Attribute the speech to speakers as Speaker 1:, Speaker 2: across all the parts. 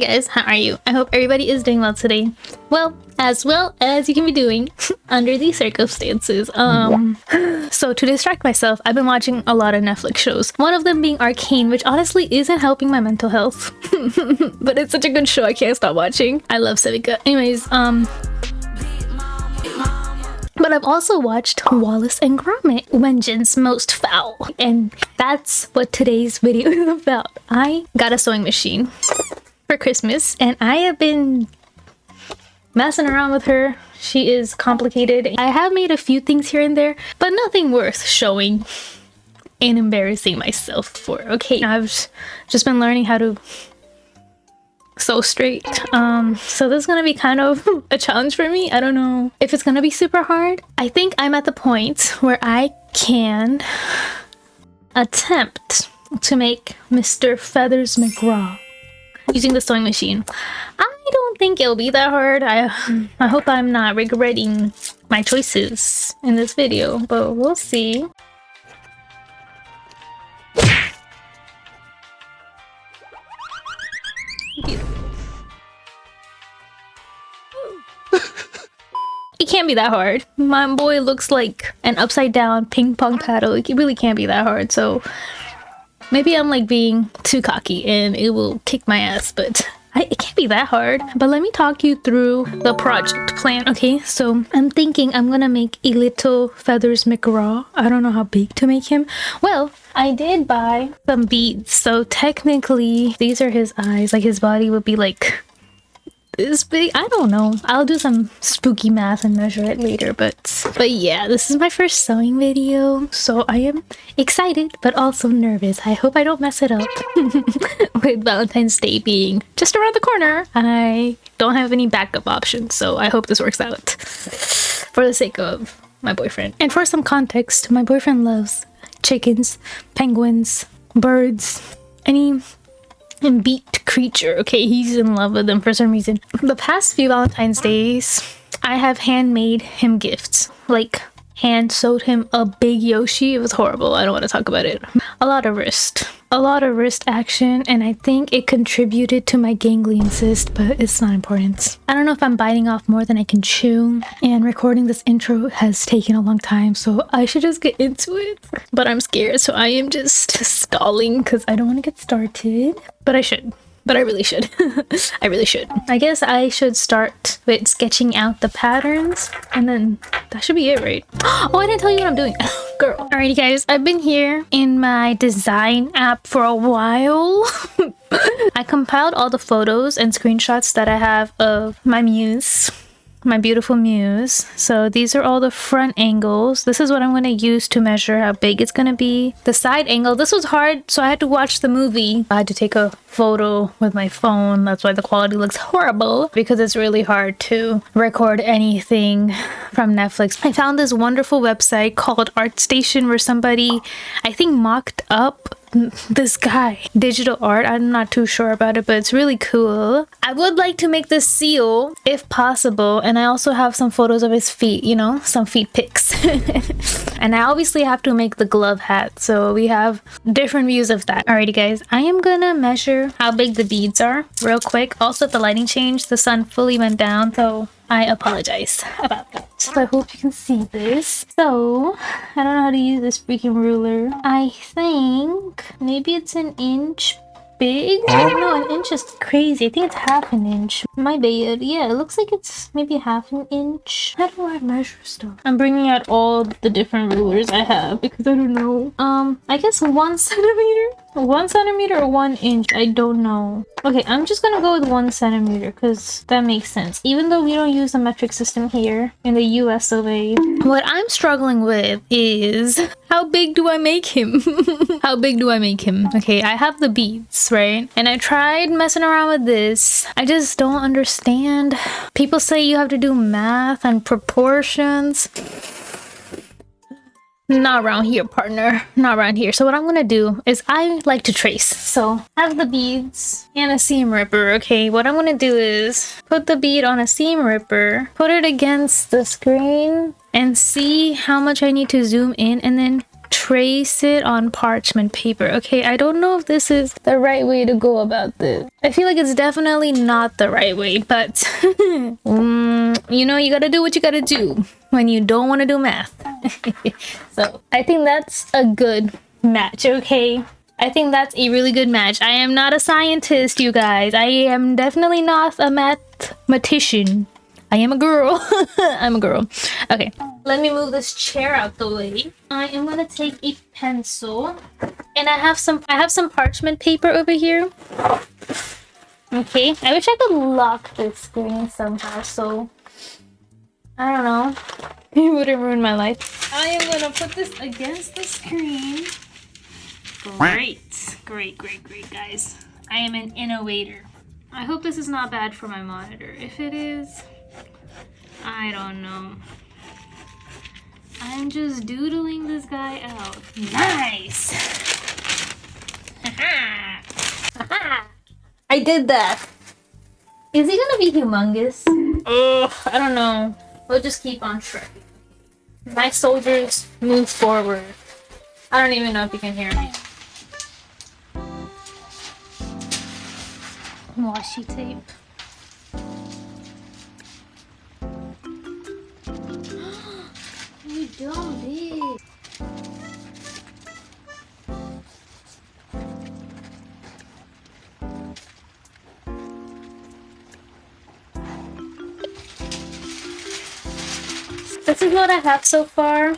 Speaker 1: Hey guys, how are you? I hope everybody is doing well today. Well as you can be doing under these circumstances. So to distract myself, I've been watching a lot of Netflix shows. One of them being Arcane, which honestly isn't helping my mental health. But it's such a good show, I can't stop watching. I love Civica. Anyways, but I've also watched Wallace and Gromit, Vengeance Most Foul. And that's what today's video is about. I got a sewing machine for Christmas and I have been messing around with her. She is complicated. I have made a few things here and there, but nothing worth showing and embarrassing myself for. Okay, I've just been learning how to sew straight. So this is gonna be kind of a challenge for me. I don't know if it's gonna be super hard. I think I'm at the point where I can attempt to make Mr. Feathers McGraw using the sewing machine. I don't think it'll be that hard. I hope I'm not regretting my choices in this video, but we'll see. It can't be that hard. My boy looks like an upside down ping pong paddle. It really can't be that hard. So maybe I'm like being too cocky and it will kick my ass, but it can't be that hard. But let me talk you through the project plan. Okay, so I'm thinking I'm gonna make a little Feathers McGraw. I don't know how big to make him. Well, I did buy some beads, so technically these are his eyes. Like his body would be like this big. I don't know, I'll do some spooky math and measure it later, but yeah, this is my first sewing video, so I am excited but also nervous. I hope I don't mess it up. With Valentine's Day being just around the corner, I don't have any backup options, so I hope this works out for the sake of my boyfriend. And for some context, my boyfriend loves chickens, penguins, birds, any beaked creature. Okay, he's in love with them for some reason. The past few Valentine's Days, I have handmade him gifts. Like hand sewed him a big Yoshi. It was horrible. I don't want to talk about it. A lot of wrist action, and I think it contributed to my ganglion cyst, but it's not important. I don't know if I'm biting off more than I can chew, and recording this intro has taken a long time, so I should just get into it. But I'm scared, so I am just stalling because I don't want to get started. But I should. But I really should. I really should. I guess I should start with sketching out the patterns, and then that should be it, right? Oh, I didn't tell you what I'm doing. Girl. Alrighty guys, I've been here in my design app for a while. I compiled all the photos and screenshots that I have of my muse. My beautiful muse. So these are all the front angles. This is what I'm going to use to measure how big it's going to be. The side angle, this was hard, so I had to watch the movie. I had to take a photo with my phone. That's why the quality looks horrible, because it's really hard to record anything from Netflix. I found this wonderful website called ArtStation where somebody, I think, mocked up this guy digital art. I'm not too sure about it, but it's really cool. I would like to make this seal if possible, and I also have some photos of his feet, you know, some feet pics. And I obviously have to make the glove hat, so we have different views of that. Alrighty guys, I am gonna measure how big the beads are real quick. Also, the lighting changed, the sun fully went down, so I apologize about that. So I hope you can see this. So I don't know how to use this freaking ruler. I think maybe it's an inch big. I don't know, an inch is crazy. I think it's half an inch. My bad. Yeah, it looks like it's maybe half an inch. How do I measure stuff? I'm bringing out all the different rulers I have because I don't know. I guess 1 centimeter? 1 centimeter or 1 inch? I don't know. Okay, I'm just gonna go with 1 centimeter because that makes sense. Even though we don't use a metric system here in the US of A. What I'm struggling with is how big do I make him? How big do I make him? Okay, I have the beads, right? And I tried messing around with this. I just don't understand. People say you have to do math and proportions. Not around here, partner. Not around here. So what I'm gonna do is I like to trace. So I have the beads and a seam ripper. Okay, what I'm gonna do is put the bead on a seam ripper, put it against the screen, and see how much I need to zoom in, and then trace it on parchment paper. Okay, I don't know if this is the right way to go about this. I feel like it's definitely not the right way, but you know, you gotta do what you gotta do when you don't want to do math. So I think that's a good match. Okay, I think that's a really good match. I am not a scientist, you guys. I am definitely not a mathematician. I am a girl. I'm a girl. Okay, let me move this chair out the way. I am gonna take a pencil, and I have some parchment paper over here. Okay, I wish I could lock this screen somehow, so I don't know. It wouldn't ruin my life. I am gonna put this against the screen. Great, guys. I am an innovator. I hope this is not bad for my monitor. If it is, I don't know. I'm just doodling this guy out. Nice! I did that. Is he gonna be humongous? Ugh, I don't know. We'll just keep on trucking. My soldiers move forward. I don't even know if you can hear me. Washi tape. You don't big. This is what I have so far.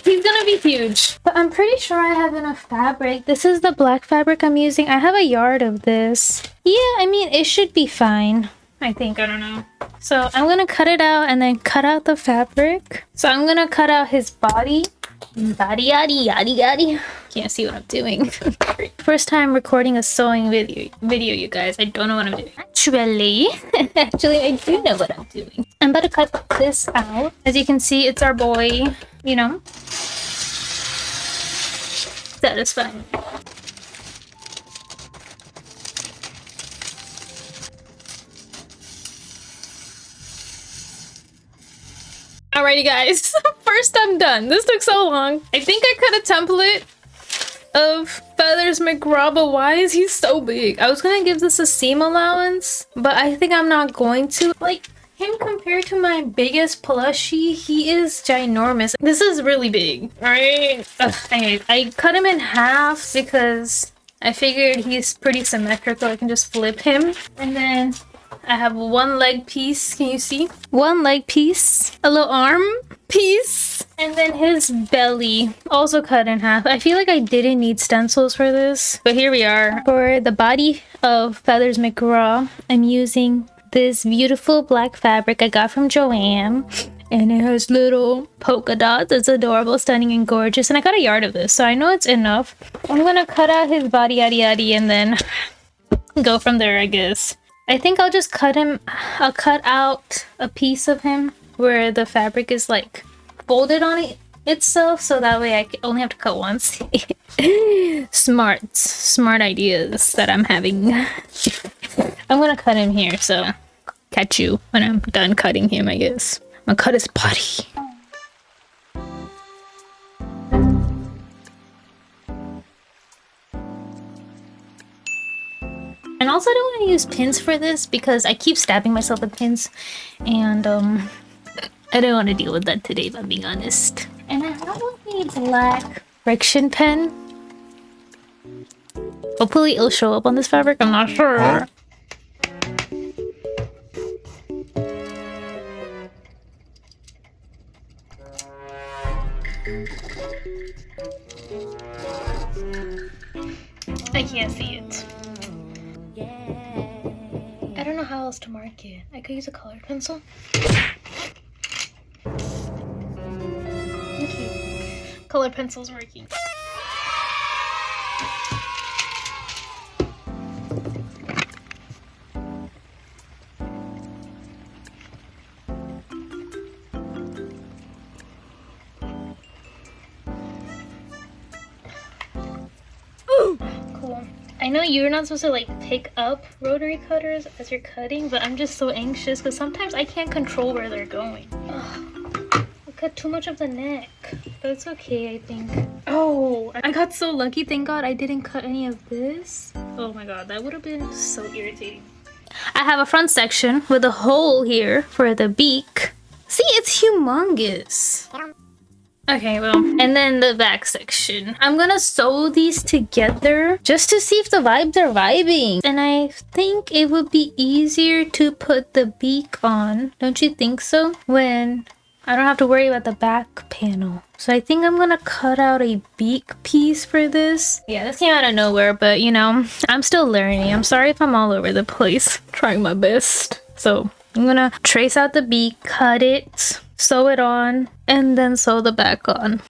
Speaker 1: He's gonna be huge. But I'm pretty sure I have enough fabric. This is the black fabric I'm using. I have a yard of this. Yeah, I mean, it should be fine. I think, I don't know. So I'm gonna cut it out and then cut out the fabric. So I'm gonna cut out his body. Body yaddy yaddy yaddy. Can't see what I'm doing. First time recording a sewing video, you guys. I don't know what I'm doing. Actually, I do know what I'm doing. I'm about to cut this out. As you can see, it's our boy, you know. Satisfying. Alrighty guys, first I'm done. This took so long. I think I cut a template of Feathers McGraw, but why is he so big? I was gonna give this a seam allowance, but I think I'm not going to. Like, him compared to my biggest plushie, he is ginormous. This is really big, right? Anyways, I cut him in half because I figured he's pretty symmetrical. I can just flip him. And then I have one leg piece. Can you see? One leg piece, a little arm piece, and then his belly also cut in half. I feel like I didn't need stencils for this, but here we are. For the body of Feathers McGraw, I'm using this beautiful black fabric I got from Joanne, and it has little polka dots. It's adorable, stunning, and gorgeous, and I got a yard of this, so I know it's enough. I'm gonna cut out his body yaddy yaddy and then go from there, I guess. I think I'll just cut out a piece of him where the fabric is like folded on itself, so that way I only have to cut once. Smart ideas that I'm having. I'm gonna cut him here, so catch you when I'm done cutting him, I guess. I'm gonna cut his body. And also I don't want to use pins for this because I keep stabbing myself with pins, and I don't want to deal with that today, if I'm being honest. And I have a black friction pen. Hopefully it'll show up on this fabric, I'm not sure. I can't see it. I don't know how else to mark it. I could use a colored pencil. Okay. Colored pencil's working. Cool. I know you're not supposed to like pick up rotary cutters as you're cutting, but I'm just so anxious because sometimes I can't control where they're going. Ugh. got too much of the neck, but it's okay, I think. Oh, I got so lucky. Thank God I didn't cut any of this. Oh my God, that would have been so irritating. I have a front section with a hole here for the beak. See, it's humongous. Okay, well, and then the back section. I'm gonna sew these together just to see if the vibes are vibing. And I think it would be easier to put the beak on. Don't you think so? When I don't have to worry about the back panel. So I think I'm gonna cut out a beak piece for this. Yeah, this came out of nowhere, but you know, I'm still learning. I'm sorry if I'm all over the place, trying my best. So I'm gonna trace out the beak, cut it, sew it on, and then sew the back on.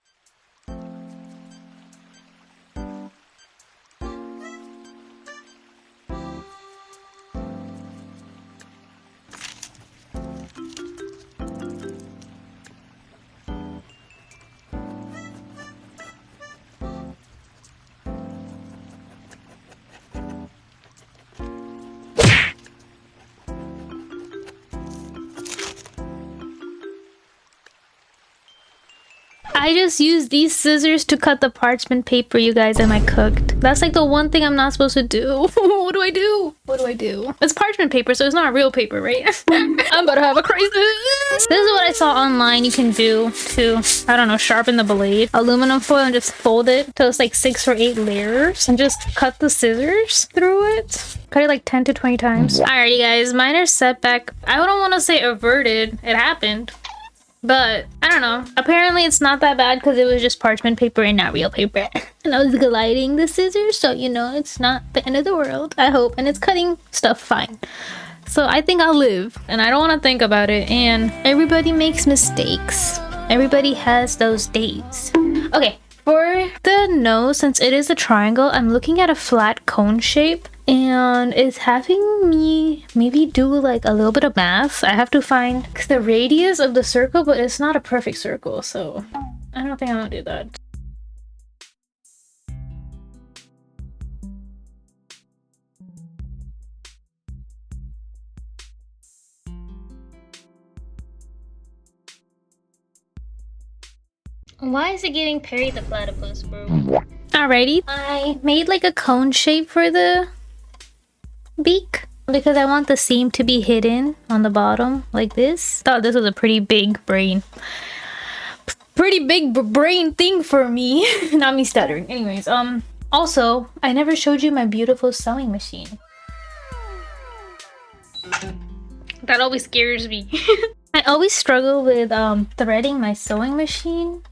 Speaker 1: I just used these scissors to cut the parchment paper, you guys, and I cooked. That's like the one thing I'm not supposed to do. What do I do? What do I do? It's parchment paper, so it's not real paper, right? I'm about to have a crisis. This is what I saw online you can do to, I don't know, sharpen the blade. Aluminum foil and just fold it till it's like 6 or 8 layers and just cut the scissors through it. Cut it like 10 to 20 times. Alrighty guys, minor setback. I don't want to say averted. It happened. But, I don't know. Apparently it's not that bad because it was just parchment paper and not real paper. And I was gliding the scissors, so you know, it's not the end of the world, I hope. And it's cutting stuff fine. So I think I'll live. And I don't want to think about it. And everybody makes mistakes. Everybody has those days. Okay, for the nose, since it is a triangle, I'm looking at a flat cone shape. And it's having me maybe do like a little bit of math. I have to find the radius of the circle, but it's not a perfect circle, so I don't think I'm gonna do that. Why is it getting Perry the Platypus, bro? Alrighty, I made like a cone shape for the beak because I want the seam to be hidden on the bottom like this. Thought this was a pretty big brain thing for me. Not me stuttering. Anyways, also I never showed you my beautiful sewing machine. That always scares me. I always struggle with threading my sewing machine.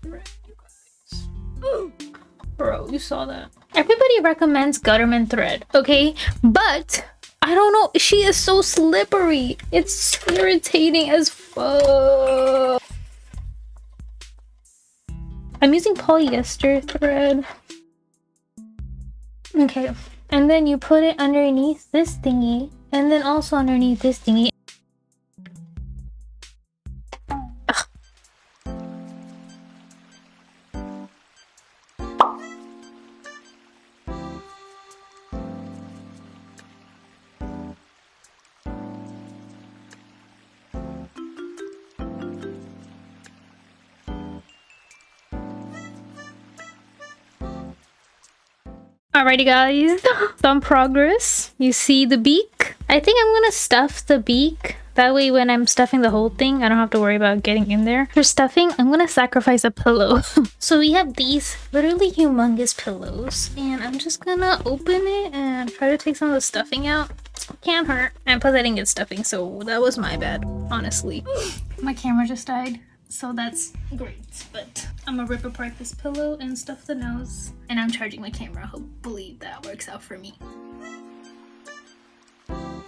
Speaker 1: Bro, you saw that. Everybody recommends Gutterman thread, okay? But I don't know, she is so slippery. It's irritating as fuck. I'm using polyester thread. Okay, and then you put it underneath this thingy, and then also underneath this thingy. Alrighty guys, some progress. You see the beak? I think I'm gonna stuff the beak. That way when I'm stuffing the whole thing, I don't have to worry about getting in there. For stuffing, I'm gonna sacrifice a pillow. So we have these literally humongous pillows. And I'm just gonna open it and try to take some of the stuffing out. Can't hurt. And plus I didn't get stuffing, so that was my bad, honestly. My camera just died. So that's great, but I'm gonna rip apart this pillow and stuff the nose. And I'm charging my camera. Hopefully that works out for me.
Speaker 2: Oh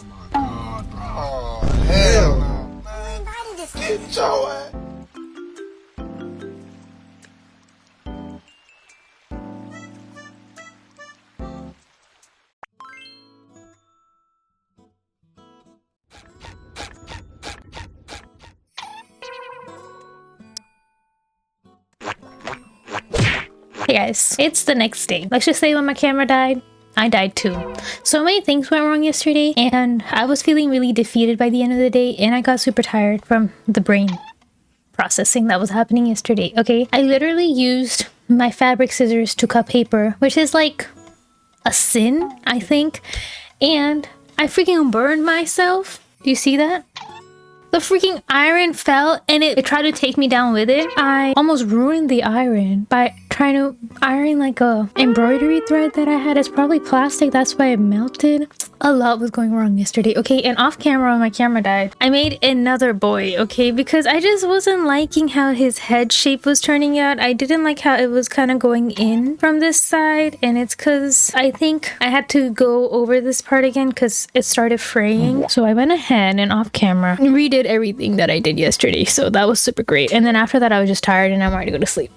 Speaker 2: my God, bro. Oh, hell no. Man, how did this get your ass?
Speaker 1: Hey guys, it's the next day. Let's just say when my camera died, I died too. So many things went wrong yesterday and I was feeling really defeated by the end of the day and I got super tired from the brain processing that was happening yesterday. Okay, I literally used my fabric scissors to cut paper, which is like a sin, I think, and I freaking burned myself. Do you see that? The freaking iron fell and it tried to take me down with it. I almost ruined the iron by trying to iron like a embroidery thread that I had. It's probably plastic, that's why it melted. A lot was going wrong yesterday. Okay, and off camera when my camera died, I made another boy, okay, because I just wasn't liking how his head shape was turning out. I didn't like how it was kind of going in from this side, and it's because I think I had to go over this part again because it started fraying. So I went ahead and off camera redid everything that I did yesterday, so that was super great. And then after that I was just tired and I wanted to go to sleep.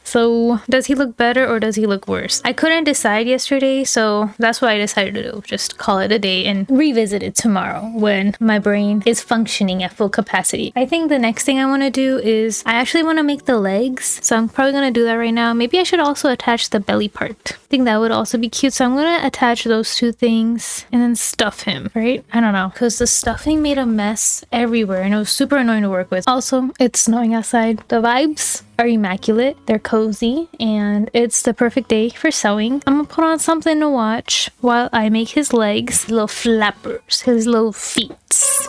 Speaker 1: So does he look better or does he look worse? I couldn't decide yesterday, so that's what I decided to do. Just call it a day and revisit it tomorrow when my brain is functioning at full capacity. I think the next thing I want to do is I actually want to make the legs. So I'm probably going to do that right now. Maybe I should also attach the belly part. I think that would also be cute. So I'm going to attach those two things and then stuff him, right? I don't know. Because the stuffing made a mess everywhere and it was super annoying to work with. Also, it's snowing outside. The vibes are immaculate. They're cozy and it's the perfect day for sewing. I'm gonna put on something to watch while I make his legs, his little flappers, his little feet.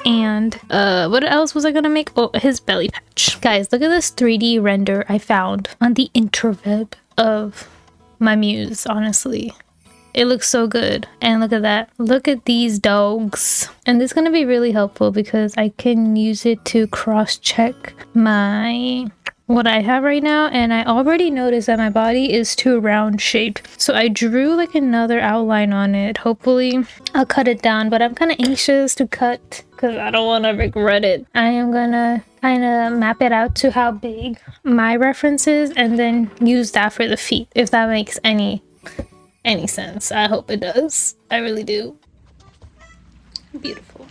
Speaker 1: And what else was I gonna make? Oh, his belly patch. Guys, look at this 3D render I found on the interweb of my muse. Honestly, it looks so good. And look at that. Look at these dogs. And this is gonna be really helpful because I can use it to cross-check what I have right now, and I already noticed that my body is too round shaped, so I drew like another outline on it. Hopefully I'll cut it down, but I'm kind of anxious to cut because I don't want to regret it. I am gonna kind of map it out to how big my reference is and then use that for the feet, if that makes any sense. I hope it does. I really do. Beautiful.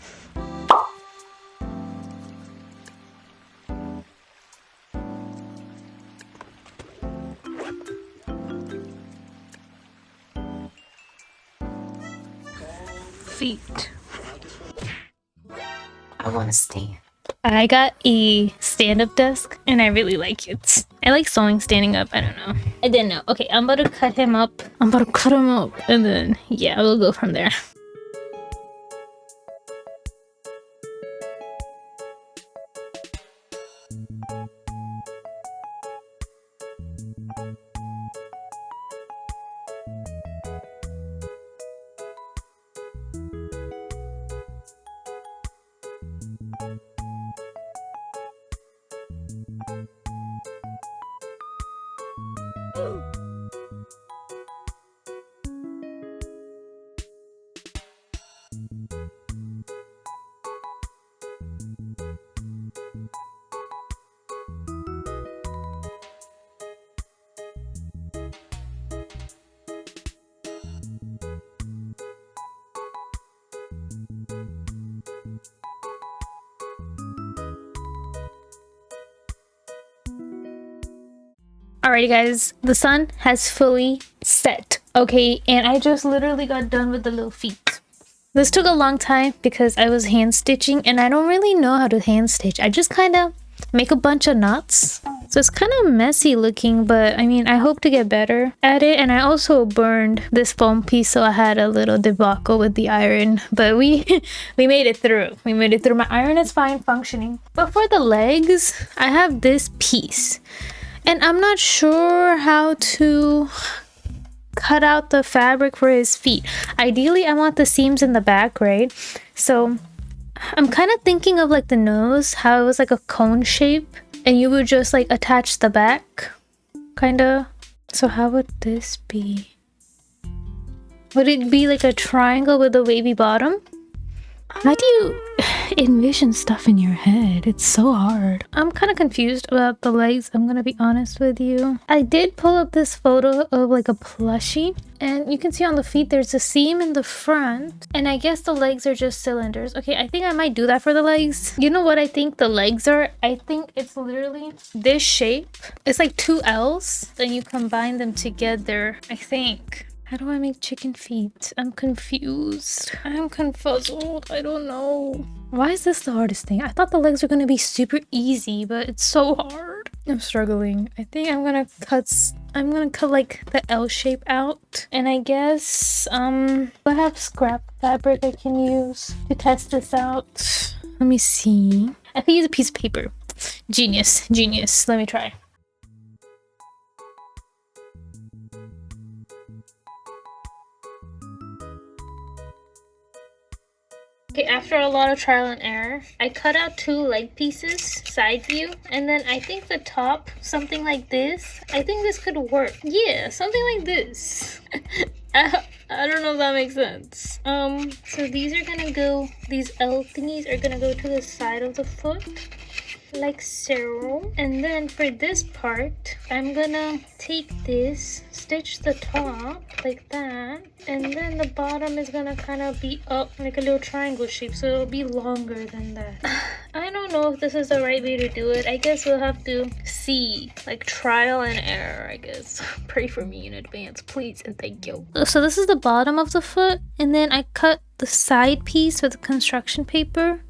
Speaker 1: Feet.
Speaker 3: I want to stand.
Speaker 1: I got a stand-up desk and I really like it. I like sewing standing up. I don't know. I didn't know. Okay, I'm about to cut him up. And then yeah, we'll go from there. Alrighty guys, the sun has fully set, okay, and I just literally got done with the little feet. This took a long time because I was hand stitching and I don't really know how to hand stitch. I just kind of make a bunch of knots. So it's kind of messy looking, but I mean, I hope to get better at it. And I also burned this foam piece, so I had a little debacle with the iron, but we made it through. We made it through. My iron is fine functioning. But for the legs, I have this piece. And I'm not sure how to cut out the fabric for his feet. Ideally, I want the seams in the back, right? So I'm kind of thinking of like the nose, how it was like a cone shape. And you would just like attach the back, kind of. So how would this be? Would it be like a triangle with a wavy bottom? How do you envision stuff in your head? It's so hard. I'm kind of confused about the legs, I'm gonna be honest with you. I did pull up this photo of like a plushie, and you can see on the feet there's a seam in the front, and I guess the legs are just cylinders. Okay, I think I might do that for the legs. You know what I think the legs are? I think it's literally this shape. It's like two L's, then you combine them together, I think. How do I make chicken feet? I'm confused. I'm confuzzled. I don't know. Why is this the hardest thing? I thought the legs were gonna be super easy, but it's so hard. I'm struggling. I think I'm gonna cut like the L shape out. And I guess, I have scrap fabric I can use to test this out. Let me see. I could use a piece of paper. Genius, genius. Let me try. Okay, after a lot of trial and error, I cut out 2 leg pieces, side view, and then I think the top, something like this. I think this could work. Yeah, something like this. I don't know if that makes sense. So these are gonna go, these L thingies are gonna go to the side of the foot, like so. And then for this part, I'm gonna take this, stitch the top like that, and then the bottom is gonna kind of be up like a little triangle shape, so it'll be longer than that. I don't know if this is the right way to do it. I guess we'll have to see, like trial and error, I guess. Pray for me in advance, please, and thank you. So this is the bottom of the foot, and then I cut the side piece with construction paper,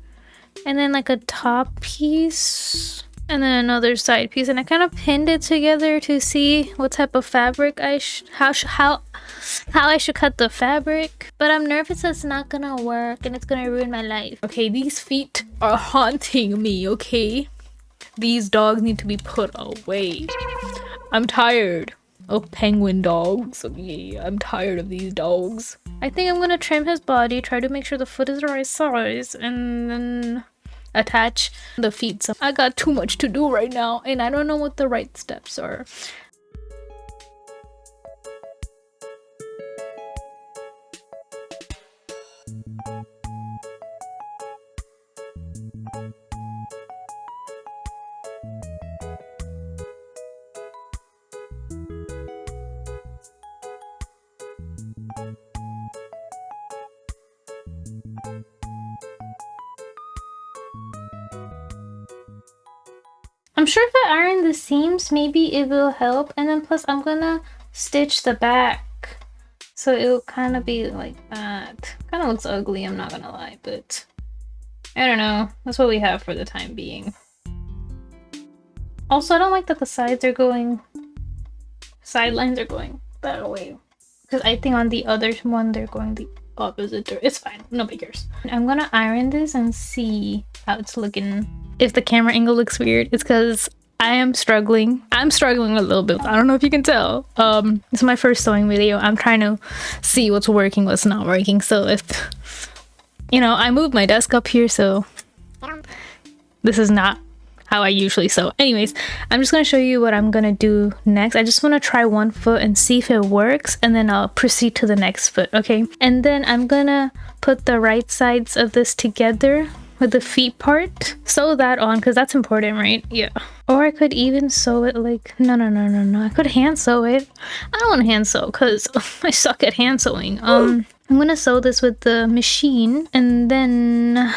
Speaker 1: and then like a top piece, and then another side piece, and I kind of pinned it together to see what type of fabric how I should cut the fabric. But I'm nervous it's not gonna work and it's gonna ruin my life. Okay, these feet are haunting me, okay? These dogs need to be put away. I'm tired of penguin dogs. Okay, I'm tired of these dogs. I think I'm gonna trim his body, try to make sure the foot is the right size, and then attach the feet. So I got too much to do right now, and I don't know what the right steps are. I'm sure if I iron the seams, maybe it will help. And then plus I'm gonna stitch the back, so it'll kind of be like that. Kind of looks ugly, I'm not gonna lie, but I don't know. That's what we have for the time being. Also, I don't like that the sidelines are going that way, because I think on the other one they're going the opposite. It's fine, nobody cares. I'm gonna iron this and see how it's looking. If the camera angle looks weird, it's because I am struggling. I'm struggling a little bit. I don't know if you can tell. This is my first sewing video. I'm trying to see what's working, what's not working. So if, you know, I moved my desk up here, so this is not how I usually sew. Anyways, I'm just gonna show you what I'm gonna do next. I just want to try one foot and see if it works, and then I'll proceed to the next foot, okay? And then I'm gonna put the right sides of this together with the feet part, sew that on because that's important, right? Yeah. Or I could even sew it like no, I could hand sew it. I don't want to hand sew because I suck at hand sewing. I'm gonna sew this with the machine, and then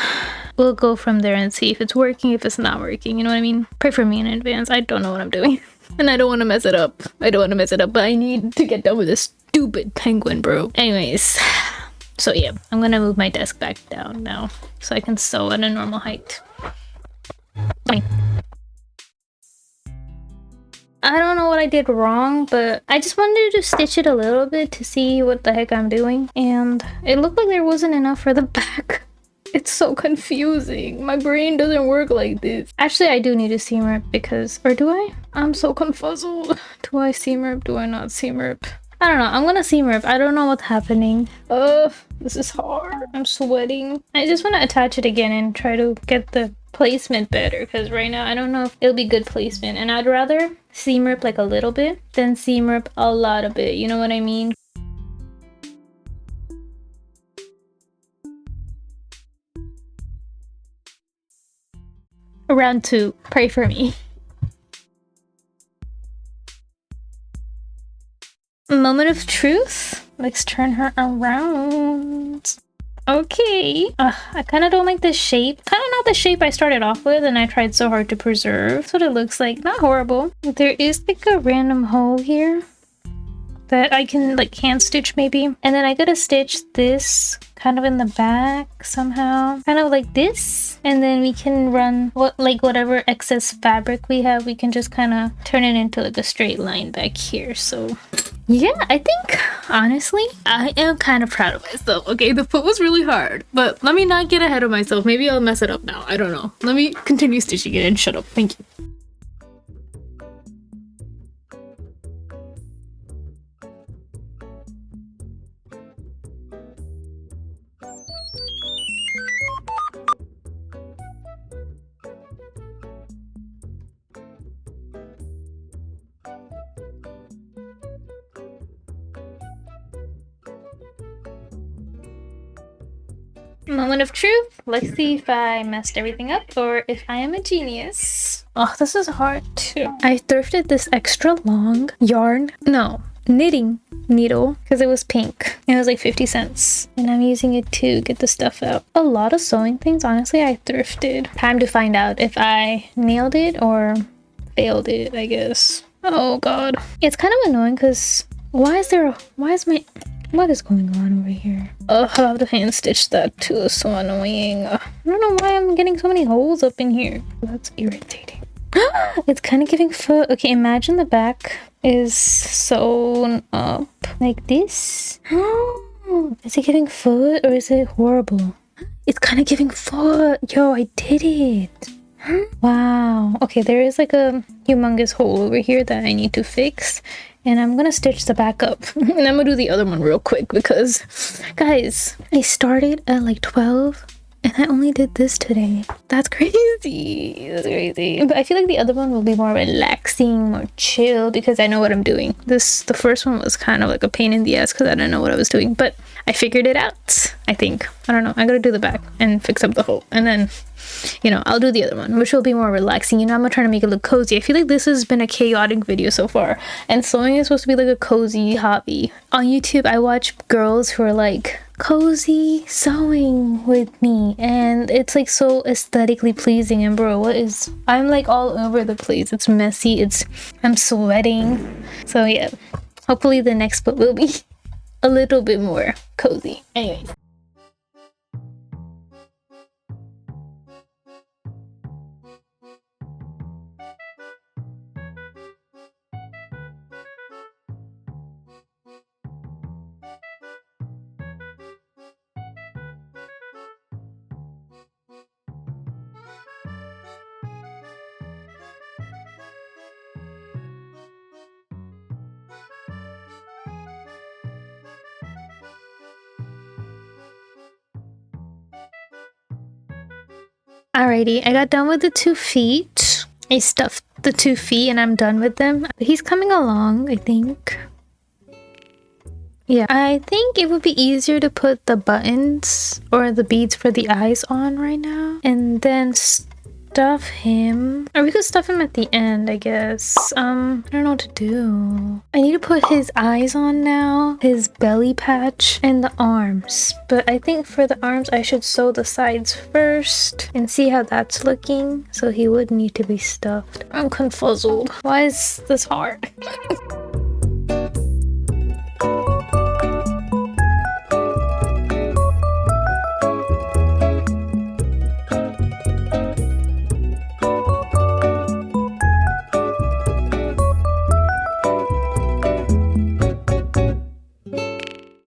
Speaker 1: we'll go from there and see if it's working, if it's not working, you know what I mean? Pray for me in advance. I don't know what I'm doing and I don't want to mess it up. But I need to get done with this stupid penguin, bro. Anyways, so yeah, I'm gonna move my desk back down now so I can sew at a normal height. Fine. I don't know what I did wrong, but I just wanted to stitch it a little bit to see what the heck I'm doing, and it looked like there wasn't enough for the back. It's so confusing. My brain doesn't work like this. Actually, I do need a seam rip because, or do I? I'm so confuzzled. Do I seam rip? Do I not seam rip? I don't know. I'm gonna seam rip. I don't know what's happening. This is hard. I'm sweating. I just want to attach it again and try to get the placement better, because right now I don't know if it'll be good placement, and I'd rather seam rip like a little bit than seam rip a lot of it. You know what I mean? Round 2. Pray for me. Moment of truth. Let's turn her around. Okay. I kind of don't like the shape. Kind of not the shape I started off with and I tried so hard to preserve. That's what it looks like. Not horrible. There is like a random hole here. that I can like hand stitch maybe. And then I gotta stitch this kind of in the back somehow, kind of like this, and then we can run whatever excess fabric we have, we can just kind of turn it into like a straight line back here. So yeah, I think honestly I am kind of proud of myself. Okay, the foot was really hard, but let me not get ahead of myself. Maybe I'll mess it up now, I don't know. Let me continue stitching it and shut up. Thank you. Moment of truth. Let's see if I messed everything up or if I am a genius. Oh, this is hard too. I thrifted this extra long knitting needle because it was pink. It was like 50 cents. And I'm using it to get the stuff out. A lot of sewing things, honestly, I thrifted. Time to find out if I nailed it or failed it, I guess. Oh god. It's kind of annoying because what is going on over here? Oh, I have to hand stitch that too. It's so annoying. I don't know why I'm getting so many holes up in here. That's irritating. It's kind of giving foot. Okay, imagine the back is sewn up like this. Is it giving foot or is it horrible? It's kind of giving foot. Yo, I did it. Wow. Okay, there is like a humongous hole over here that I need to fix. And I'm gonna stitch the back up. And I'm gonna do the other one real quick because, guys, I started at like 12 and I only did this today. That's crazy. That's crazy. But I feel like the other one will be more relaxing, more chill because I know what I'm doing. The first one was kind of like a pain in the ass because I didn't know what I was doing. But I figured it out, I think. I don't know. I gotta do the back and fix up the hole. And then, you know, I'll do the other one, which will be more relaxing. You know, I'm trying to make it look cozy. I feel like this has been a chaotic video so far. And sewing is supposed to be like a cozy hobby. On YouTube, I watch girls who are like, cozy sewing with me. And it's like so aesthetically pleasing. And bro, I'm like all over the place. It's messy. I'm sweating. So yeah, hopefully the next book will be a little bit more cozy. Anyways. Alrighty, I got done with the 2 feet. I stuffed the 2 feet and I'm done with them. He's coming along, I think. Yeah, I think it would be easier to put the buttons or the beads for the eyes on right now. And then stuff him. Or we could stuff him at the end, I guess. I don't know what to do. I need to put his eyes on now, his belly patch, and the arms. But I think for the arms, I should sew the sides first and see how that's looking. So he would need to be stuffed. I'm confuzzled. Why is this hard?